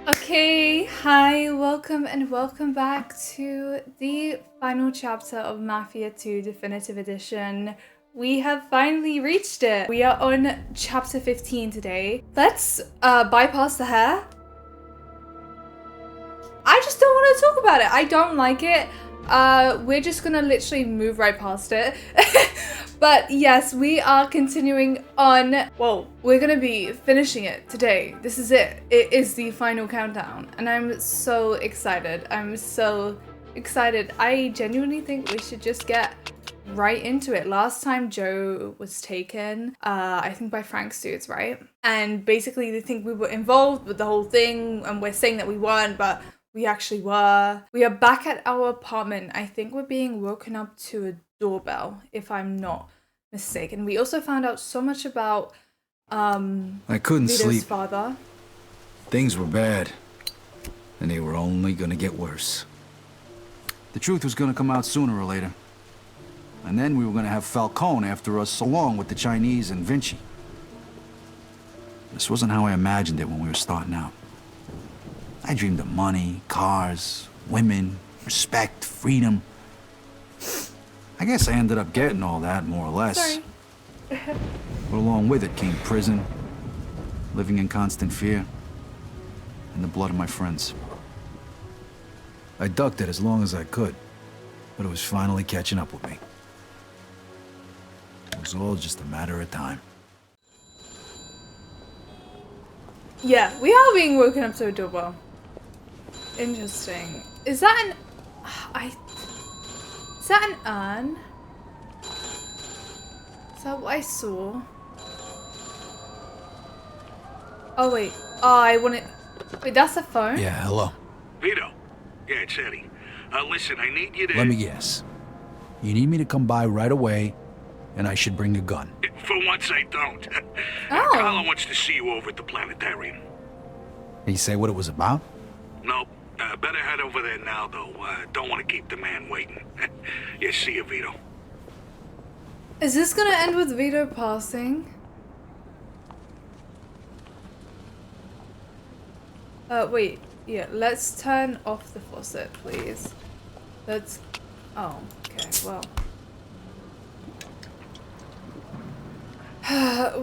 Okay, hi, welcome and welcome back to the final chapter of Mafia 2 Definitive Edition. We have finally reached it. We are on chapter 15 today. Let's bypass the hair. I just don't want to talk about it. I don't like it. We're just gonna literally move right past it. But yes, we are continuing on. Well, we're gonna be finishing it today. This is it. It is the final countdown. And I'm so excited. I'm so excited. I genuinely think we should just get right into it. Last time Joe was taken, I think by Frank's dudes, right? And basically they think we were involved with the whole thing and we're saying that we weren't, but we actually were. We are back at our apartment. I think we're being woken up to a doorbell, if I'm not mistaken. We also found out so much about I couldn't Vito's sleep. father. Things were bad, and they were only gonna get worse. The truth was gonna come out sooner or later. And then we were gonna have Falcone after us, along with the Chinese and Vinci. This wasn't how I imagined it when we were starting out. I dreamed of money, cars, women, respect, freedom. I guess I ended up getting all that, more or less. Sorry. But along with it came prison, living in constant fear, and the blood of my friends. I ducked it as long as I could, but it was finally catching up with me. It was all just a matter of time. Yeah, we are being woken up to a doorbell. Interesting. Is that an... Is that an urn? Is that what I saw? Oh, wait. Oh, I want it... Wait, that's a phone? Yeah, hello. Vito. Yeah, it's Eddie. Listen, I need you to... Let me guess. You need me to come by right away, and I should bring a gun. For once, I don't. Oh. Carla wants to see you over at the planetarium. Did you say what it was about? Nope. Better head over there now, though. Don't want to keep the man waiting. Yeah, see you, Vito. Is this gonna end with Vito passing? Wait. Yeah, let's turn off the faucet, please. Let's... Oh, okay, well.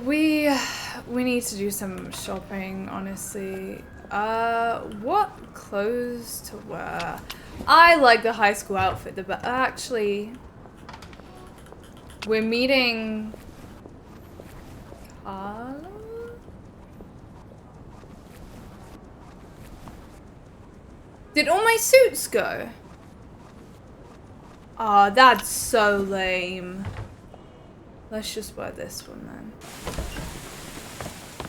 We need to do some shopping, honestly. What clothes to wear? I like the high school outfit, but actually, we're meeting Carla? Did all my suits go? Aw, that's so lame. Let's just wear this one then.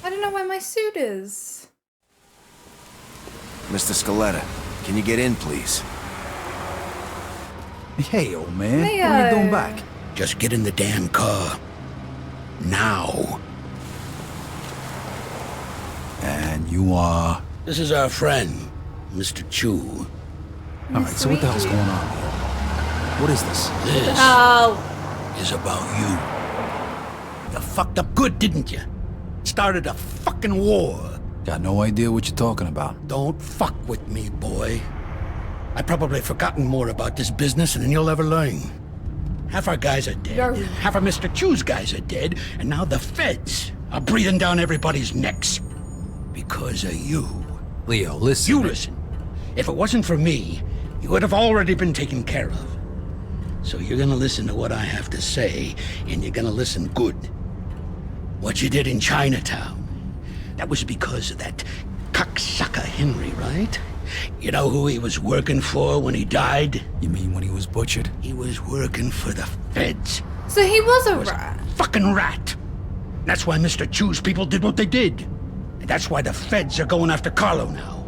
I don't know where my suit is. Mr. Scaletta, can you get in, please? Hey, old man. Leo. What are you doing back? Just get in the damn car. Now. And you are... This is our friend, Mr. Chu. All right, so what the hell's going on here? What is this? This Oh, is about you. You fucked up good, didn't you? Started a fucking war. Got no idea what you're talking about. Don't fuck with me, boy. I've probably forgotten more about this business than you'll ever learn. Half our guys are dead. You're- Half of Mr. Chu's guys are dead. And now the feds are breathing down everybody's necks. Because of you. Leo, listen. You listen. If it wasn't for me, you would have already been taken care of. So you're gonna listen to what I have to say, and you're gonna listen good. What you did in Chinatown, that was because of that cocksucker Henry, right? You know who he was working for when he died? You mean when he was butchered? He was working for the feds. so he was a Was a rat. fucking rat. That's why Mr. Chu's people did what they did. And that's why the feds are going after Carlo now.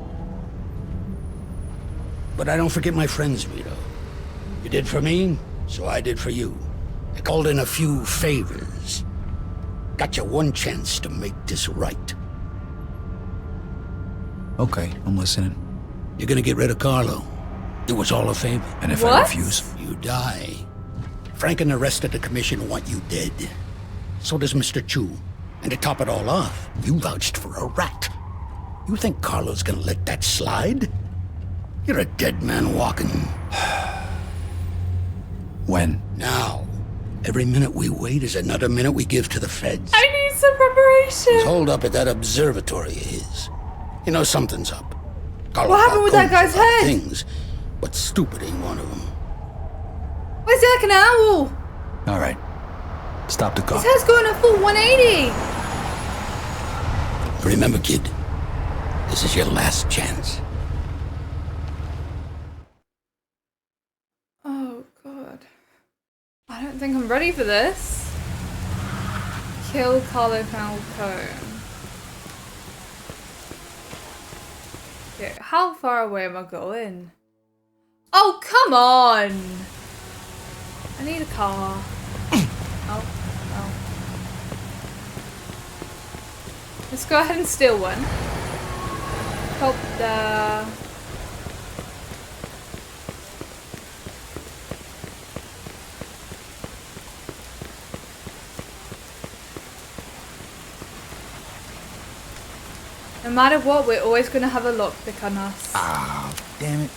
But I don't forget my friends, Vito. You did for me, so I did for you. I called in a few favors. Got you one chance to make this right. Okay, I'm listening. You're gonna get rid of Carlo. It was all a favor. And if What? I refuse? You die. Frank and the rest of the commission want you dead. So does Mr. Chu. And to top it all off, you vouched for a rat. You think Carlo's gonna let that slide? You're a dead man walking. When? Now. Every minute we wait is another minute we give to the feds. I need some preparation. He's holed up at that observatory of his. You know something's up. Carlo What happened with that Falcone's guy's a lot of head? Things, but stupid ain't one of them. Where's he like an owl? All right. Stop the car. His head's going a full 180. Remember, kid, this is your last chance. Oh, God. I don't think I'm ready for this. Kill Carlo Falcone. Okay, how far away am I going? Oh, come on! I need a car. Oh, oh. Let's go ahead and steal one. Help the... No matter what, we're always gonna have a lockpick on us. Ah, damn it.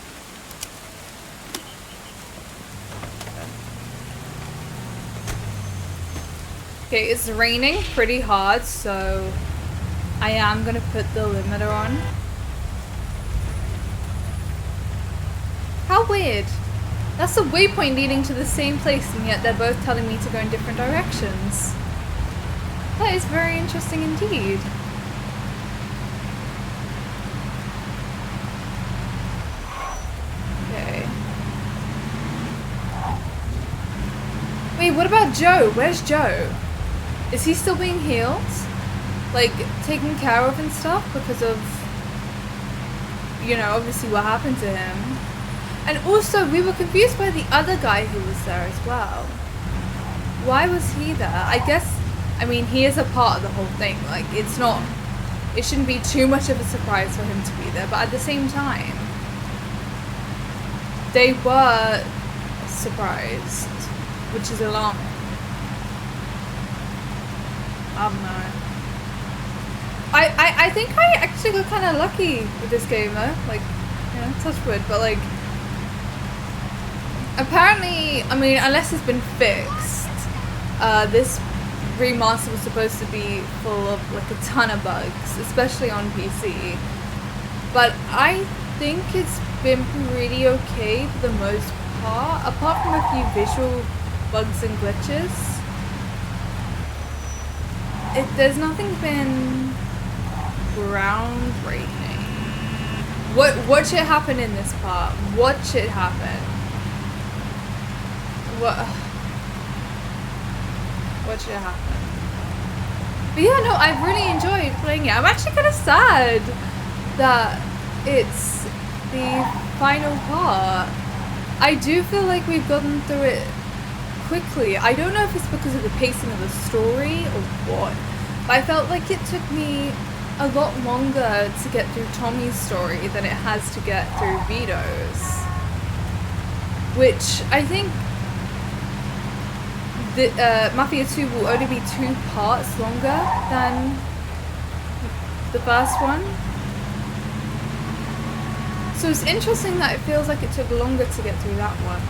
Okay, it's raining pretty hard, so I am gonna put the limiter on. How weird. That's a waypoint leading to the same place, and yet they're both telling me to go in different directions. That is very interesting indeed. Okay. Wait, what about Joe? Where's Joe? Is he still being healed? Like, taken care of and stuff because of, you know, obviously what happened to him. And also, we were confused by the other guy who was there as well. Why was he there? I guess, I mean, he is a part of the whole thing. Like, it's not, it shouldn't be too much of a surprise for him to be there. But at the same time, they were surprised, which is alarming. I don't know. I think I actually got kind of lucky with this game though. Like, you know, touch wood, but like, apparently, I mean, unless it's been fixed, this remaster was supposed to be full of like a ton of bugs, especially on PC. But I think it's been pretty okay for the most part, apart from a few visual bugs and glitches. There's nothing been groundbreaking. What should happen in this part? What should happen? What should happen? But yeah, no, I really enjoyed playing it. I'm actually kind of sad that it's the final part. I do feel like we've gotten through it quickly. I don't know if it's because of the pacing of the story or what, but I felt like it took me a lot longer to get through Tommy's story than it has to get through Vito's, which I think the Mafia 2 will only be 2 parts longer than the first one. So it's interesting that it feels like it took longer to get through that one.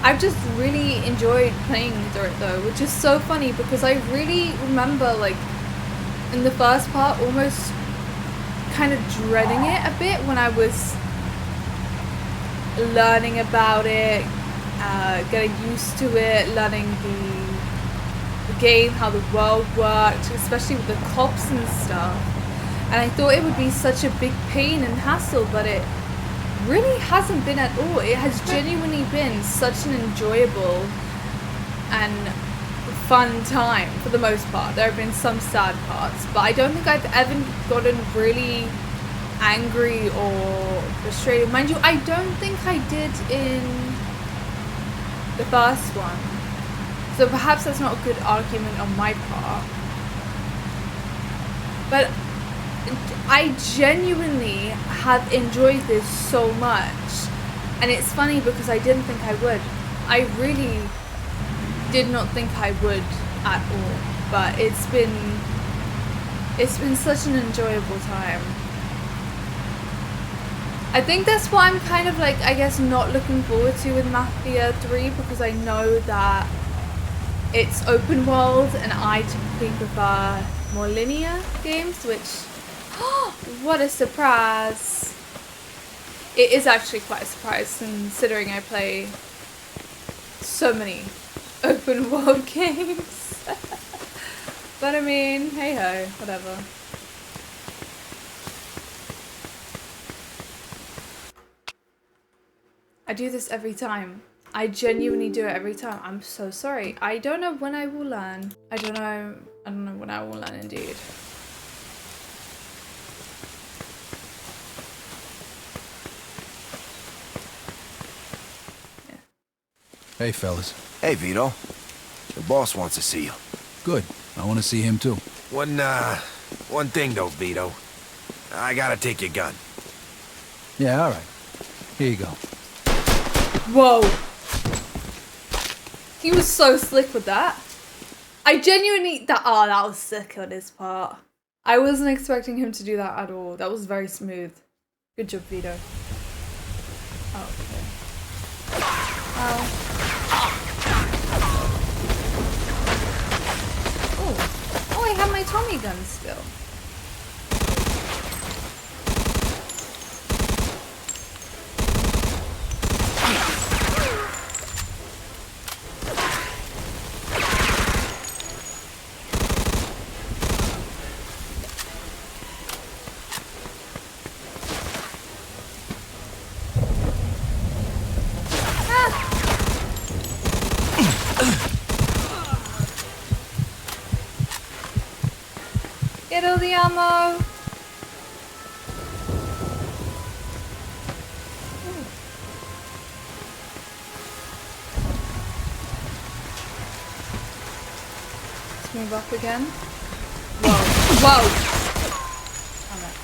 I've just really enjoyed playing through it though, which is so funny because I really remember, like, in the first part almost kind of dreading it a bit when I was learning about it, getting used to it, learning the game, how the world worked, especially with the cops and stuff. And I thought it would be such a big pain and hassle, but it really hasn't been at all. It has genuinely been such an enjoyable and fun time for the most part. There have been some sad parts, but I don't think I've ever gotten really angry or frustrated. Mind you, I don't think I did in the first one, so perhaps that's not a good argument on my part. But I genuinely have enjoyed this so much, and it's funny because I didn't think I would. I really did not think I would at all, but it's been such an enjoyable time. I think that's why I'm kind of like, I guess, not looking forward to with Mafia 3, because I know that it's open world and I typically prefer more linear games, which, what a surprise. It is actually quite a surprise considering I play so many open world games. But I mean, hey ho, whatever. I do this every time. I genuinely do it every time. I'm so sorry. I don't know when I will learn. I don't know when I will learn indeed. Yeah. Hey, fellas. Hey, Vito. The boss wants to see you. Good. I want to see him too. One thing though, Vito. I gotta take your gun. Yeah, all right. Here you go. Whoa. He was so slick with that. I genuinely, that was sick on his part. I wasn't expecting him to do that at all. That was very smooth. Good job, Vito. Oh, okay. Oh, I have my Tommy gun still. Get all the ammo. Let's move up again. Whoa. Alright.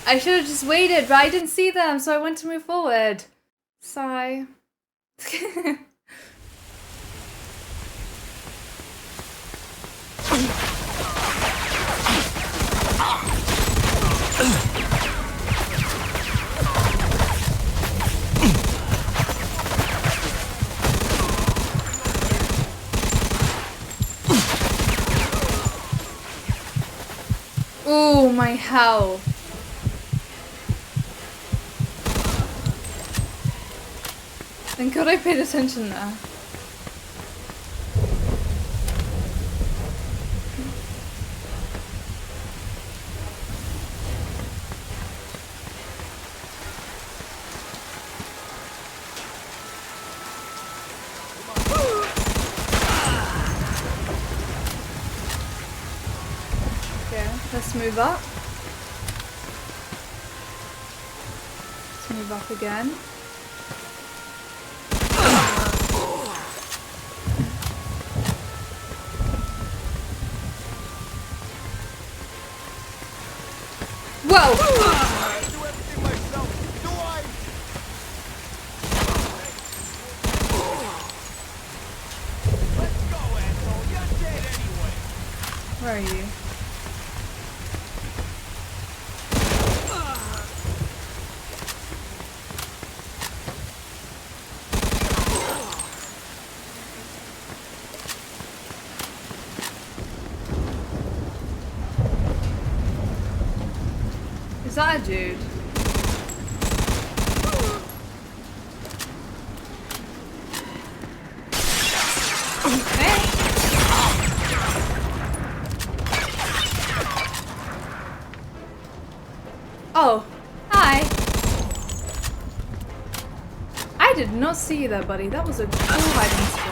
I should have just waited, but I didn't see them, so I went to move forward. Sigh. Oh, my hell. Thank God I paid attention there. Let's move up. Let's move up again. Whoa! Where are you? Is that a dude? Hey. Oh, hi. I did not see you there, buddy. That was a cool hiding spot.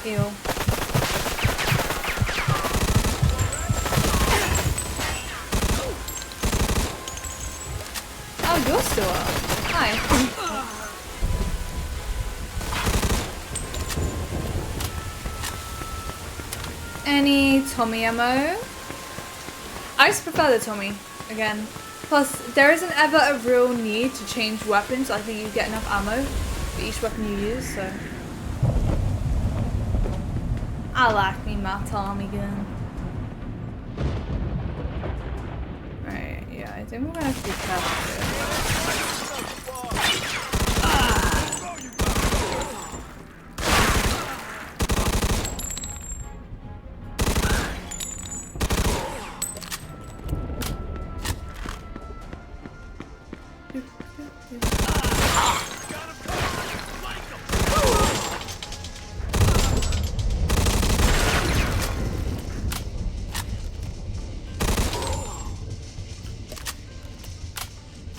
Ew. Oh, you're still up. Hi. Any Tommy ammo? I just prefer the Tommy. Again, Plus, there isn't ever a real need to change weapons. I think you get enough ammo for each weapon you use, so. I like me my Tommy gun. Right, yeah, I think we're gonna have to be careful here.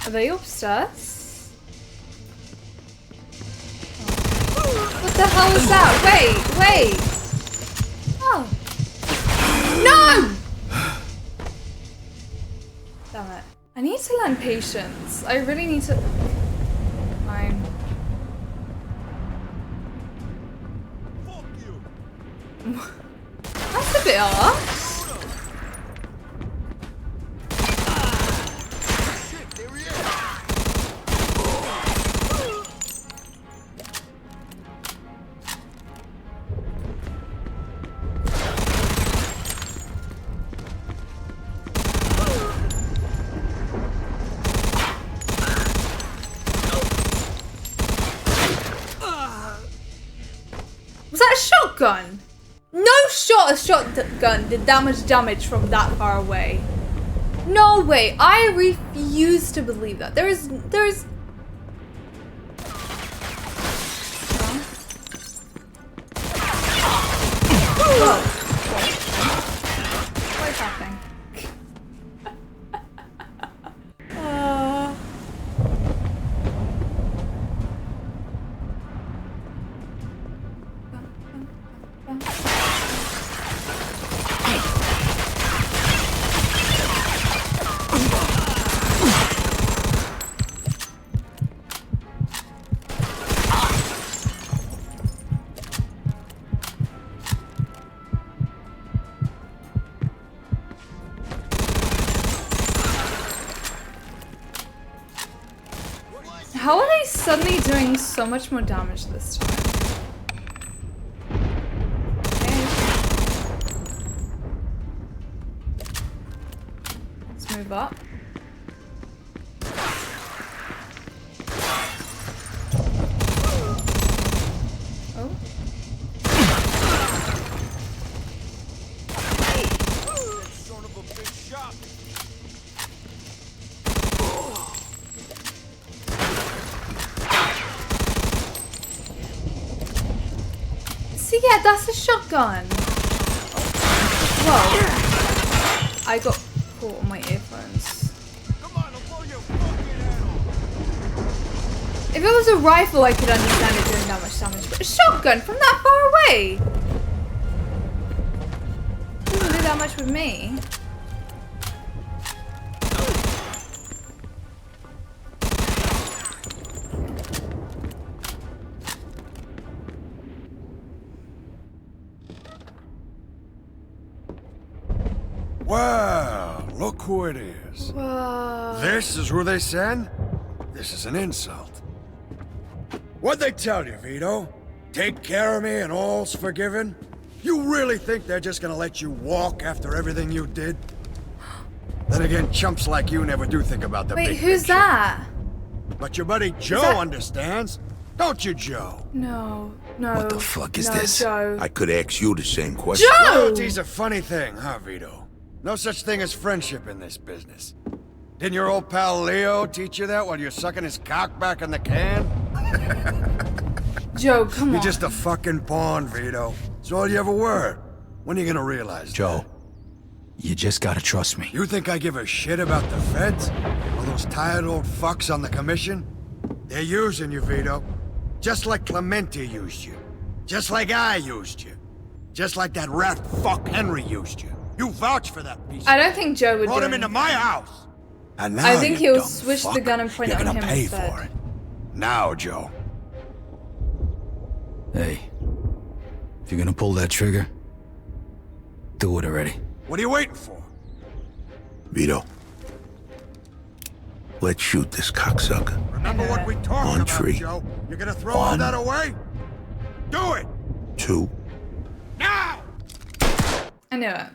Are they upstairs? Oh. What the hell is that? Wait! Oh. No! Damn it. I need to learn patience. I really need to... Fine. Fuck you. That's a bit harsh. Was that a shotgun? No shot of shotgun did that much damage from that far away. No way. I refuse to believe that. There's Whoa. What is happening? How are they suddenly doing so much more damage this time? Okay. Let's move up. Oh. Son of a bitch shot. See, yeah, that's a shotgun. Whoa. I got caught on my earphones. Come on, I'll blow your fucking head off. If it was a rifle, I could understand it doing that much damage, but a shotgun from that far away doesn't do that much with me. Wow, look who it is. Whoa. This is who they send? This is an insult. What'd they tell you, Vito? Take care of me and all's forgiven? You really think they're just gonna let you walk after everything you did? Then again, chumps like you never do think about the Wait, big who's picture. that? But your buddy Joe that- understands. Don't you, Joe? No. What the fuck is no, this? Joe. I could ask you the same question. Joe! Loyalty's a funny thing, huh, Vito? No such thing as friendship in this business. Didn't your old pal Leo teach you that while you're sucking his cock back in the can? Joe, come You're on. just a fucking pawn, Vito. It's all you ever were. When are you gonna realize Joe, that? you just gotta trust me. You think I give a shit about the feds? All those tired old fucks on the commission? They're using you, Vito. Just like Clemente used you. Just like I used you. Just like that rat fuck Henry used you. You vouch for that piece. I don't think Joe would Brought do him into anything. my house. And now I think you he'll dumb switch the fuck, gun and point you're it on gonna him pay instead. for it. Now, Joe. Hey, if you're gonna pull that trigger, do it already. What are you waiting for? Vito, Let's shoot this cocksucker. Remember what we talked On about, tree. Joe? You're gonna throw all 1. that away? Do it! 2. Now! I knew it.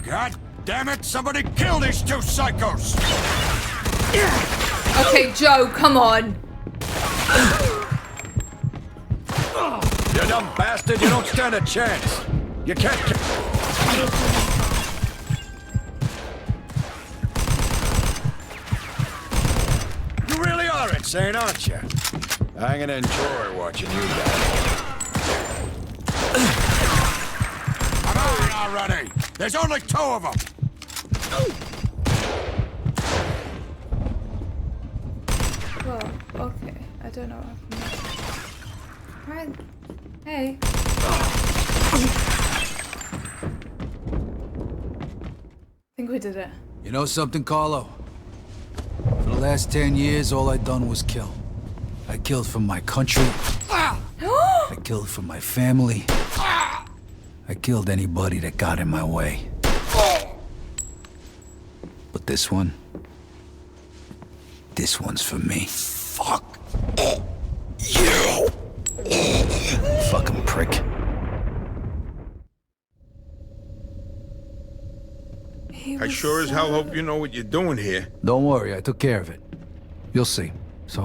God damn it! Somebody kill these 2 psychos! Okay, Joe, come on. You dumb bastard! You don't stand a chance! You can't... You really are insane, aren't you? I'm gonna enjoy watching you die. Come on already! There's only 2 of them! Well, okay. I don't know what happened. Right. Hey. I think we did it. You know something, Carlo? For the last 10 years, all I done was kill. I killed for my country. I killed for my family. I killed anybody that got in my way. But this one's for me. Fuck you. Fucking prick. I sure as hell hope you know what you're doing here. Don't worry, I took care of it. You'll see. So,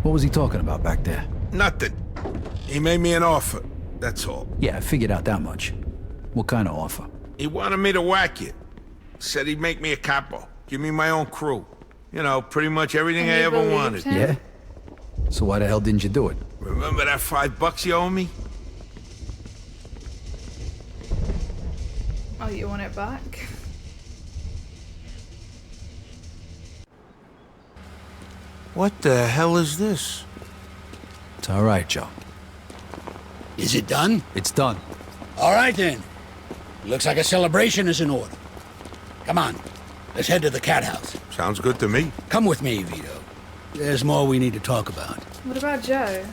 what was he talking about back there? Nothing. He made me an offer, that's all. Yeah, I figured out that much. What kind of offer? He wanted me to whack you. Said he'd make me a capo, give me my own crew. You know, pretty much everything And I you ever believed wanted. him? Yeah? So why the hell didn't you do it? Remember that $5 you owe me? Oh, you want it back? What the hell is this? It's all right, Joe. Is it done? It's done. All right, then. Looks like a celebration is in order. Come on. Let's head to the cat house. Sounds good to me. Come with me, Vito. There's more we need to talk about. What about Joe?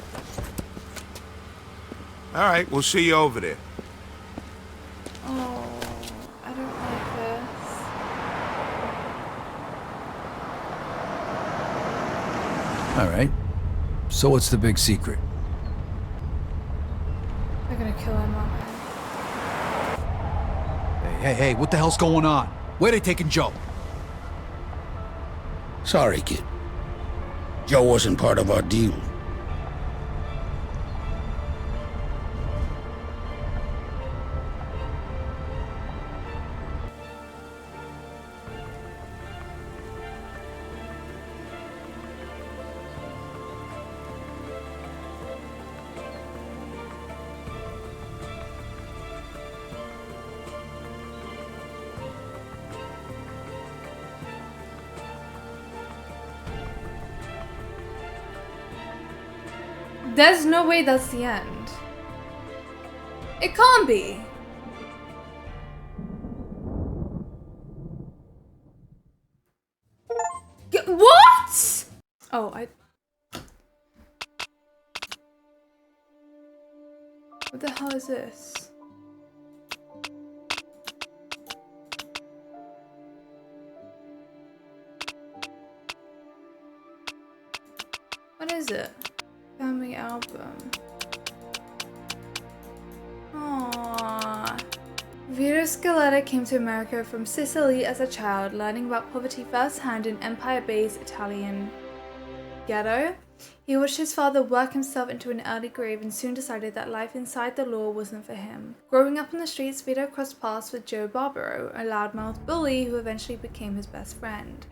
All right, we'll see you over there. Oh, I don't like this. All right. So what's the big secret? They're gonna kill him, aren't they? Hey, what the hell's going on? Where they taking Joe? Sorry, kid. Joe wasn't part of our deal. There's no way that's the end. It can't be. What? Oh, what the hell is this? What is it? Family album. Aww. Vito Scaletta came to America from Sicily as a child, learning about poverty firsthand in Empire Bay's Italian ghetto. He watched his father work himself into an early grave and soon decided that life inside the law wasn't for him. Growing up on the streets, Vito crossed paths with Joe Barbaro, a loudmouth bully who eventually became his best friend.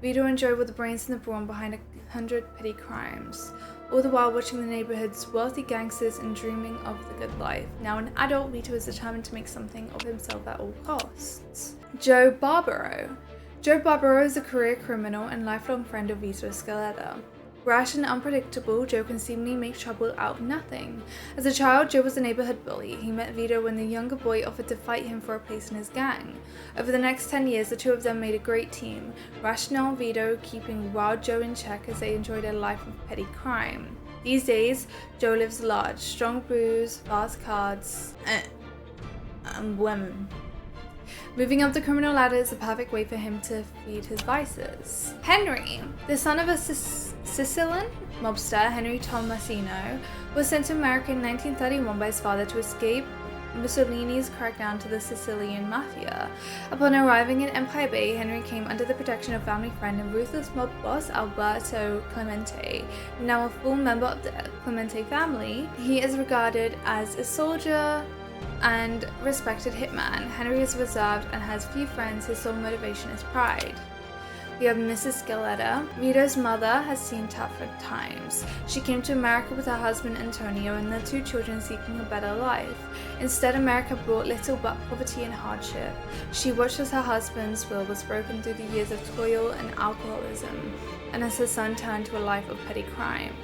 Vito and Joe were the brains and the brawn behind 100 petty crimes, all the while watching the neighborhood's wealthy gangsters and dreaming of the good life. Now an adult, Vito is determined to make something of himself at all costs. Joe Barbaro. Joe Barbaro is a career criminal and lifelong friend of Vito Scaletta. Rash and unpredictable, Joe can seemingly make trouble out of nothing. As a child, Joe was a neighborhood bully. He met Vito when the younger boy offered to fight him for a place in his gang. Over the next 10 years, the two of them made a great team, Rational and Vito keeping wild Joe in check as they enjoyed a life of petty crime. These days, Joe lives large, strong brews, fast cards, and women. Moving up the criminal ladder is the perfect way for him to feed his vices. Henry, the son of a Sicilian mobster, Henry Tommasino, was sent to America in 1931 by his father to escape Mussolini's crackdown to the Sicilian Mafia. Upon arriving in Empire Bay, Henry came under the protection of family friend and ruthless mob boss Alberto Clemente. Now a full member of the Clemente family, he is regarded as a soldier and respected hitman. Henry is reserved and has few friends. His sole motivation is pride. We have Mrs. Scaletta. Vito's mother has seen tougher times. She came to America with her husband Antonio and their 2 children seeking a better life. Instead, America brought little but poverty and hardship. She watched as her husband's will was broken through the years of toil and alcoholism, and as her son turned to a life of petty crime.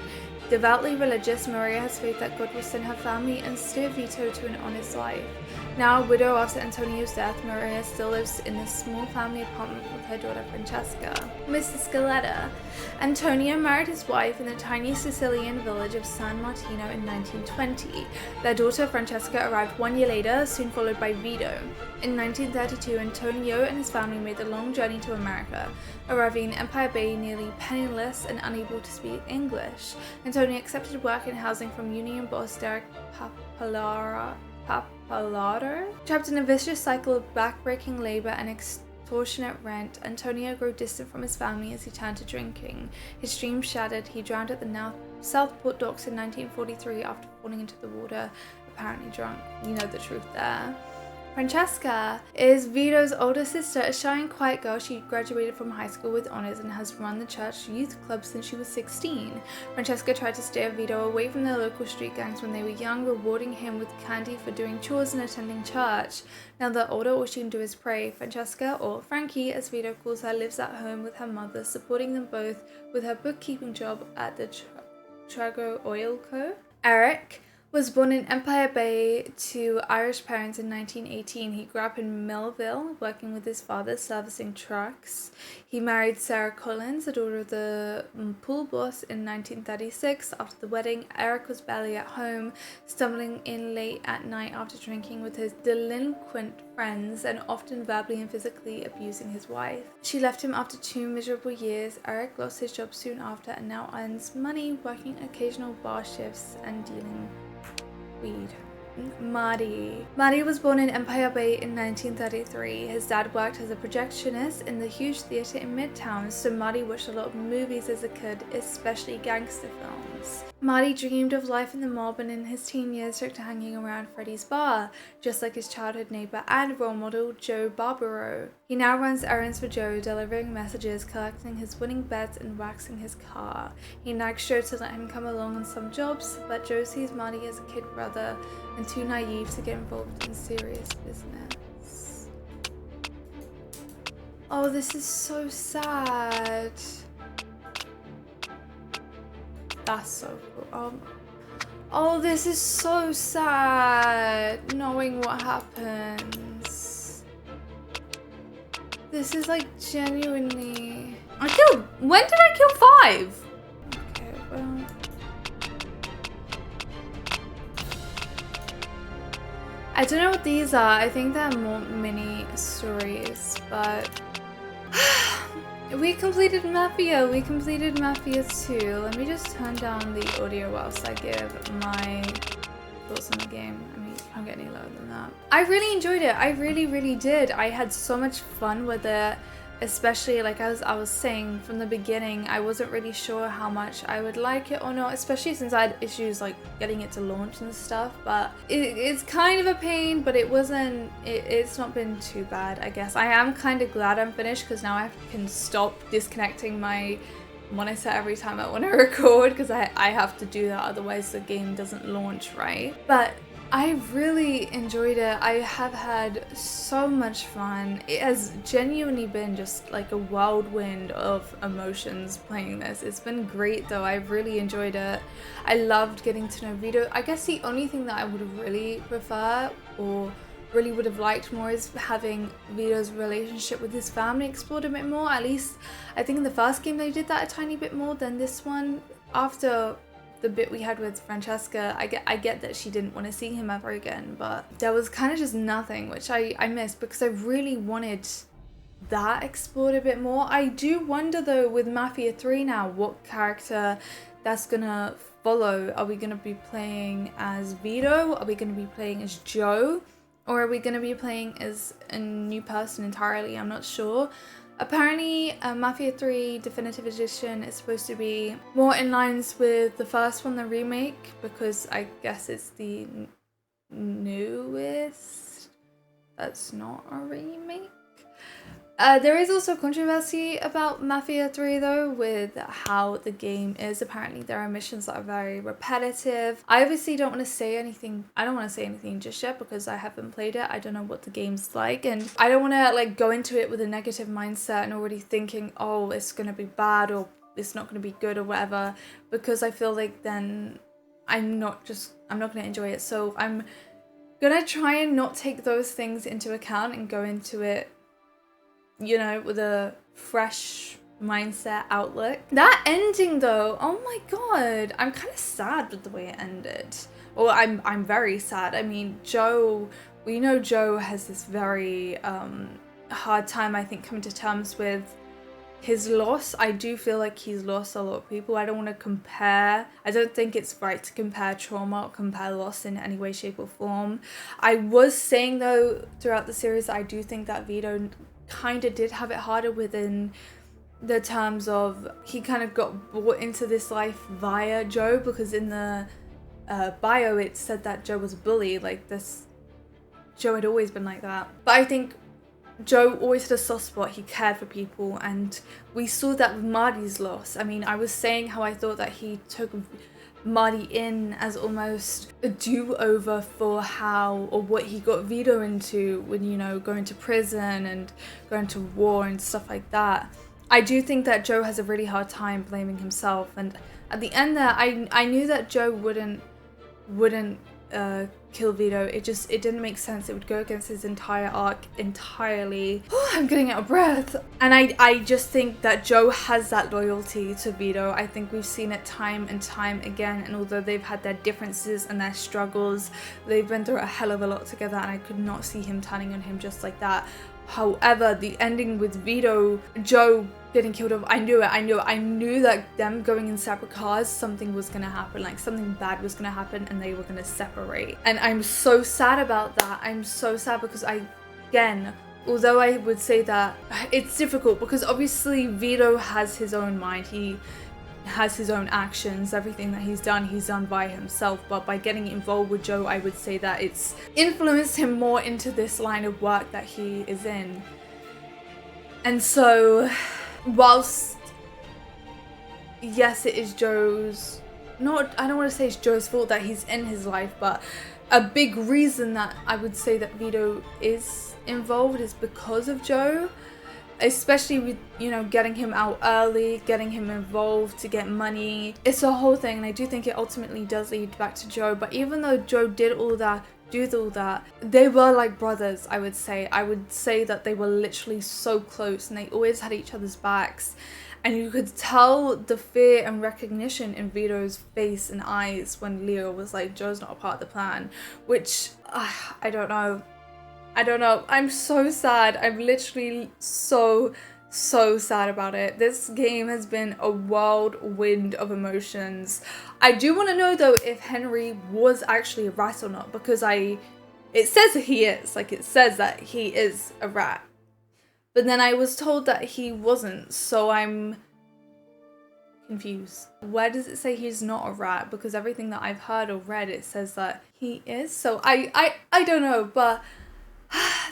Devoutly religious, Maria has faith that God will send her family and steer Vito to an honest life. Now a widow after Antonio's death, Maria still lives in this small family apartment with her daughter Francesca. Mrs. Scaletta. Antonio married his wife in the tiny Sicilian village of San Martino in 1920. Their daughter Francesca arrived 1 year later, soon followed by Vito. In 1932, Antonio and his family made the long journey to America, arriving in Empire Bay nearly penniless and unable to speak English. Antonio accepted work in housing from union boss Derek Pappalardo. Trapped in a vicious cycle of backbreaking labor and extortionate rent, Antonio grew distant from his family as he turned to drinking. His dreams shattered. He drowned at the Southport docks in 1943 after falling into the water, apparently drunk. You know the truth there. Francesca is Vito's older sister, a shy and quiet girl. She graduated from high school with honors and has run the church youth club since she was 16. Francesca tried to steer Vito away from the local street gangs when they were young, rewarding him with candy for doing chores and attending church. Now they're older, all she can do is pray. Francesca, or Frankie as Vito calls her, lives at home with her mother, supporting them both with her bookkeeping job at the Trago Oil Co. Eric was born in Empire Bay to Irish parents in 1918. He grew up in Millville, working with his father, servicing trucks. He married Sarah Collins, the daughter of the pool boss, in 1936. After the wedding, Eric was barely at home, stumbling in late at night after drinking with his delinquent friends and often verbally and physically abusing his wife. She left him after 2 miserable years. Eric lost his job soon after and now earns money working occasional bar shifts and dealing weed. Marty was born in Empire Bay in 1933. His dad worked as a projectionist in the huge theater in Midtown, so Marty watched a lot of movies as a kid, especially gangster films. Marty dreamed of life in the mob and in his teen years took to hanging around Freddy's bar, just like his childhood neighbor and role model Joe Barbaro. He now runs errands for Joe, delivering messages, collecting his winning bets, and waxing his car. He nags Joe to let him come along on some jobs, but Joe sees Marty as a kid brother and too naive to get involved in serious business. Oh, this is so sad. That's so cool. Oh, this is so sad, knowing what happens. This is like genuinely... When did I kill 5? Okay, well... I don't know what these are. I think they're more mini stories, but... We completed Mafia. We completed Mafia 2. Let me just turn down the audio whilst I give my thoughts on the game. I mean, can't get any lower than that. I really enjoyed it. I really did. I had so much fun with it. Especially, like as I was saying from the beginning, I wasn't really sure how much I would like it or not, especially since I had issues like getting it to launch and stuff, but it's kind of a pain, but it's not been too bad, I guess. I am kind of glad I'm finished because now I can stop disconnecting my monitor every time I want to record because I have to do that, otherwise the game doesn't launch right. But I really enjoyed it. I have had so much fun. It has genuinely been just like a whirlwind of emotions playing this. It's been great though. I really enjoyed it. I loved getting to know Vito. I guess the only thing that I would really prefer or really would have liked more is having Vito's relationship with his family explored a bit more. At least I think in the first game they did that a tiny bit more than this one. After the bit we had with Francesca, I get that she didn't want to see him ever again, but there was kind of just nothing, which I missed because I really wanted that explored a bit more. I do wonder though with Mafia 3 now what character that's gonna follow. Are we gonna be playing as Vito? Are we gonna be playing as Joe? Or are we gonna be playing as a new person entirely? I'm not sure. Apparently, Mafia 3 Definitive Edition is supposed to be more in lines with the first one, the remake, because I guess it's the newest. That's not a remake. There is also controversy about Mafia 3 though, with how the game is. Apparently there are missions that are very repetitive. I obviously don't want to say anything. I don't want to say anything just yet because I haven't played it. I don't know what the game's like, and I don't want to like go into it with a negative mindset and already thinking, oh, it's going to be bad or it's not going to be good or whatever, because I feel like then I'm not going to enjoy it. So I'm going to try and not take those things into account and go into it, you know, with a fresh mindset outlook. That ending though, oh my god, I'm kind of sad with the way it ended. Well, I'm very sad. I mean, Joe, we know Joe has this very hard time, I think, coming to terms with his loss. I do feel like he's lost a lot of people. I don't want to compare. I don't think it's right to compare trauma or compare loss in any way, shape or form. I was saying though throughout the series, I do think that Vito kind of did have it harder within the terms of he kind of got brought into this life via Joe, because in the bio it said that Joe was a bully. Like this, Joe had always been like that. But I think Joe always had a soft spot. He cared for people, and we saw that with Marty's loss. I mean, I was saying how I thought that he took Marty in as almost a do-over for how or what he got Vito into when, you know, going to prison and going to war and stuff like that. I do think that Joe has a really hard time blaming himself, and at the end there I knew that Joe wouldn't kill Vito. It didn't make sense. It would go against his entire arc entirely. I'm getting out of breath. And I just think that Joe has that loyalty to Vito. I think we've seen it time and time again, and although they've had their differences and their struggles, they've been through a hell of a lot together, and I could not see him turning on him just like that. However, the ending with Vito, Joe getting killed off, I knew that them going in separate cars, something was gonna happen, like something bad was gonna happen and they were gonna separate. And I'm so sad about that. I'm so sad because although I would say that it's difficult because obviously Vito has his own mind, he has his own actions, everything that he's done by himself, but by getting involved with Joe, I would say that it's influenced him more into this line of work that he is in. And so whilst yes, it is Joe's, I don't want to say it's Joe's fault that he's in his life, but a big reason that I would say that Vito is involved is because of Joe. Especially with, you know, getting him out early, getting him involved to get money. It's a whole thing, and I do think it ultimately does lead back to Joe. But even though Joe did all that, they were like brothers, I would say. I would say that they were literally so close, and they always had each other's backs. And you could tell the fear and recognition in Vito's face and eyes when Leo was like, Joe's not a part of the plan. Which, I don't know. I'm so sad. I'm literally so sad about it. This game has been a whirlwind of emotions. I do want to know though if Henry was actually a rat or not, because it says that he is. Like, it says that he is a rat. But then I was told that he wasn't, so I'm confused. Where does it say he's not a rat? Because everything that I've heard or read, it says that he is. So I don't know, but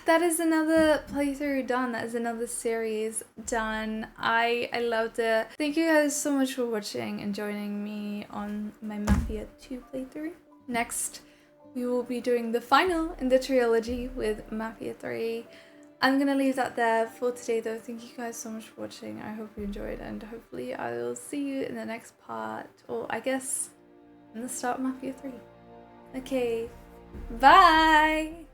that is another playthrough done. That is another series done. I loved it. Thank you guys so much for watching and joining me on my Mafia 2 playthrough. Next, we will be doing the final in the trilogy with Mafia 3. I'm gonna leave that there for today though. Thank you guys so much for watching. I hope you enjoyed, and hopefully I will see you in the next part, or I guess in the start of Mafia 3. Okay, bye!